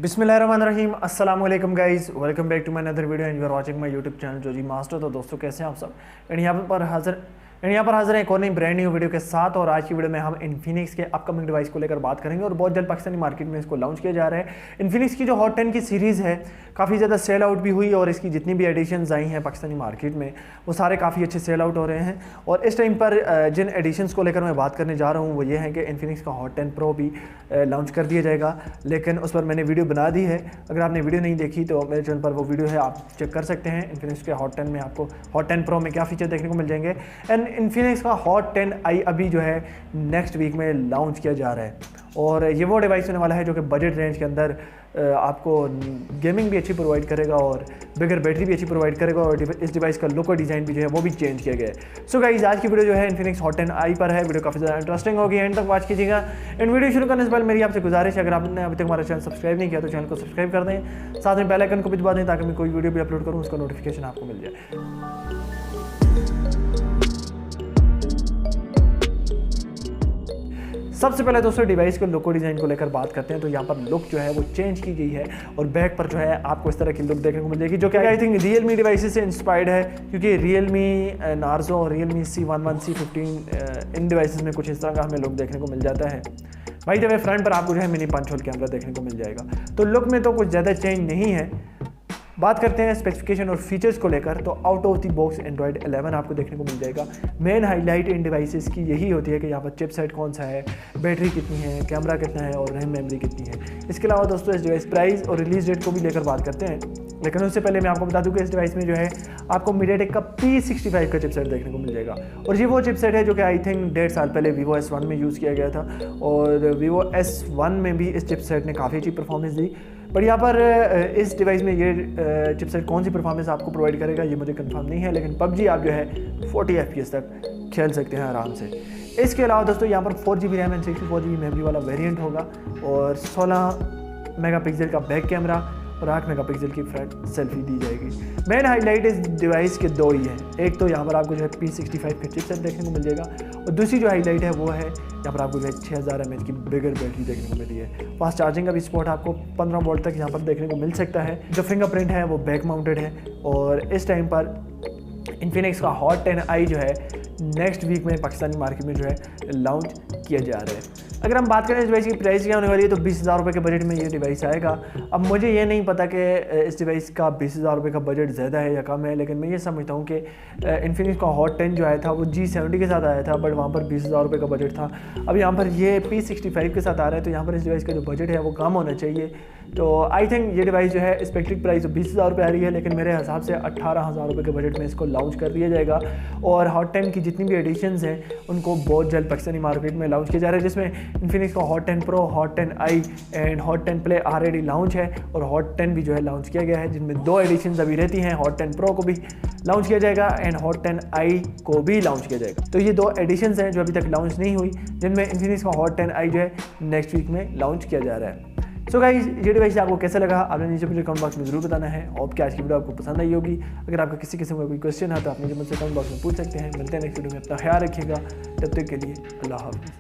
बिस्मिल्लाहिर्रहमानिर्रहीम अस्सलाम वालेकुम guys, welcome back to my another video and you are watching my YouTube channel जो जी मास्टर। तो दोस्तों कैसे हैं आप सब। एंड यहाँ पर हाजिर है एक और नई ब्रांड न्यू वीडियो के साथ। और आज की वीडियो में हम इन्फिनिक्स के अपकमिंग डिवाइस को लेकर बात करेंगे और बहुत जल्द पाकिस्तानी मार्केट में इसको लॉन्च किया जा रहा है। इन्फिनिक्स की जो हॉट 10 की सीरीज़ है काफ़ी ज़्यादा सेल आउट भी हुई और इसकी जितनी भी एडिशंस आई हैं पाकिस्तानी मार्केट में वो सारे काफ़ी अच्छे सेल आउट हो रहे हैं। और इस टाइम पर जिन एडिशंस को लेकर मैं बात करने जा रहा हूँ वो ये है कि इन्फिनिक्स का हॉट 10 प्रो भी लॉन्च कर दिया जाएगा, लेकिन उस पर मैंने वीडियो बना दी है। अगर आपने वीडियो नहीं देखी तो मेरे चैनल पर वो वीडियो है, आप चेक कर सकते हैं। इन्फिनिक्स के हॉट 10 में आपको हॉट 10 प्रो में क्या फीचर देखने को मिल जाएंगे। एंड इन्फिनिक्स का हॉट 10i अभी जो है नेक्स्ट वीक में लॉन्च किया जा रहा है और ये वो डिवाइस होने वाला है जो कि बजट रेंज के अंदर आपको गेमिंग भी अच्छी प्रोवाइड करेगा और बिगर बैटरी भी अच्छी प्रोवाइड करेगा। और इस डिवाइस का लुक और डिज़ाइन भी जो है वो भी चेंज किया गया है। सो गाइस आज की वीडियो जो है इन्फिनिक्स हॉट 10i पर है। वीडियो काफ़ी ज़्यादा इंटरेस्टिंग होगी, एंड तक वॉच कीजिएगा। एंड वीडियो शुरू करने से पहले मेरी आपसे गुजारिश है, अगर आपने अभी तक हमारा चैनल सब्सक्राइब नहीं किया तो चैनल को सब्सक्राइब कर दें, साथ में बेल आइकन को भी दबा दें ताकि मैं कोई वीडियो भी अपलोड करूँ उसका नोटिफिकेशन आपको मिल जाए। सबसे पहले दोस्तों डिवाइस के लुक और डिज़ाइन को लेकर बात करते हैं। तो यहाँ पर लुक जो है वो चेंज की गई है और बैक पर जो है आपको इस तरह की लुक देखने को मिल जाएगी जो कि आई थिंक रियलमी डिवाइसेस से इंस्पायर्ड है, क्योंकि रियलमी नार्जो और रियलमी C11 C15 इन डिवाइसेस में कुछ इस तरह का हमें लुक देखने को मिल जाता है। भाई जब फ्रंट पर आपको जो है मिनी पंच होल कैमरा देखने को मिल जाएगा, तो लुक में तो कुछ ज़्यादा चेंज नहीं है। बात करते हैं स्पेसिफिकेशन और फीचर्स को लेकर, तो out of the box Android 11 आपको देखने को मिल जाएगा। मेन हाईलाइट इन डिवाइसेस की यही होती है कि यहाँ पर चिपसेट कौन सा है, बैटरी कितनी है, कैमरा कितना है और रैम मेमोरी कितनी है। इसके अलावा दोस्तों इस डिवाइस प्राइस और रिलीज डेट को भी लेकर बात करते हैं, लेकिन उससे पहले मैं आपको बता दूं कि इस डिवाइस में जो है आपको मीडियाटेक का P65 का चिपसेट देखने को मिल जाएगा। और ये वो चिपसेट है जो कि आई थिंक 1.5 साल पहले Vivo S1 में यूज़ किया गया था और Vivo S1 में भी इस चिपसेट ने काफ़ी अच्छी परफॉर्मेंस दी। बट यहाँ पर इस डिवाइस में ये चिपसेट कौन सी परफॉर्मेंस आपको प्रोवाइड करेगा ये मुझे कंफर्म नहीं है, लेकिन PUBG आप जो है 40 FPS तक खेल सकते हैं आराम से। इसके अलावा दोस्तों यहाँ पर 4GB RAM and 64GB memory वाला वेरिएंट होगा और 16 मेगापिक्सल का बैक कैमरा और 8 मेगापिक्सल की फ्रंट सेल्फी दी जाएगी। मेन हाईलाइट इस डिवाइस के दो ही हैं, एक तो यहाँ पर आपको जो है P65 का चिपसेट देखने को मिल जाएगा और दूसरी जो हाईलाइट है वो है यहाँ पर आपको जो है 6000 mAh की बिगर बैटरी देखने को मिली है। फास्ट चार्जिंग का भी सपोर्ट आपको 15 वोल्ट तक यहाँ पर देखने को मिल सकता है। जो फिंगरप्रिंट है वो बैक माउंटेड है और इस टाइम पर इन्फिनिक्स का हॉट 10i जो है नेक्स्ट वीक में पाकिस्तानी मार्केट में जो है लॉन्च किया जा रहा है। अगर हम बात करें इस डिवाइस की प्राइस क्या होने वाली है तो 20,000 रुपये के बजट में ये डिवाइस आएगा। अब मुझे ये नहीं पता कि इस डिवाइस का 20,000 रुपये का बजट ज़्यादा है या कम है, लेकिन मैं ये समझता हूँ कि इन्फिनिक्स का हॉट 10 जो आया था वो G70 के साथ आया था, बट वहाँ पर 20,000 रुपये का बजट था। अब यहाँ पर ये P65 के साथ आ रहा है, तो यहाँ पर इस डिवाइस का जो बजट है वो कम होना चाहिए। तो आई थिंक ये डिवाइस जो है एक्सपेक्टेड प्राइस 20,000 रुपये आ रही है, लेकिन मेरे हिसाब से 18,000 रुपये के बजट में इसको लॉन्च कर दिया जाएगा। और हॉट 10 की जितनी भी एडिशंस हैं उनको बहुत जल्द पाकिस्तानी मार्केट में लॉन्च किया जा रहा है, जिसमें इन्फिनिक्स का hot 10 pro, hot 10i and hot 10 play already launch है और हॉट 10 भी जो है लॉन्च किया गया है, जिनमें 2 एडिशंस अभी रहती हैं। हॉट 10 प्रो को भी लॉन्च किया जाएगा एंड हॉट 10i को भी लॉन्च किया जाएगा। तो ये 2 एडिशंस हैं जो अभी तक लॉन्च नहीं हुई, जिनमें इन्फिनिक्स का हॉट 10i जो है नेक्स्ट वीक में लॉन्च किया जा रहा है। सो गाइस ये डिवाइस आपको कैसा लगा आपने नीचे मुझे कमेंट बॉक्स में जरूर बताना है। और क्या आज की वीडियो आपको पसंद आई होगी। अगर आपका किसी किस्म का कोई क्वेश्चन है तो आप मुझे मुझसे कमेंट बॉक्स में पूछ सकते हैं। मिलते हैं नेक्स्ट वीडियो में, अपना ख्याल रखिएगा। तब तक के लिए अल्लाह हाफ़िज़।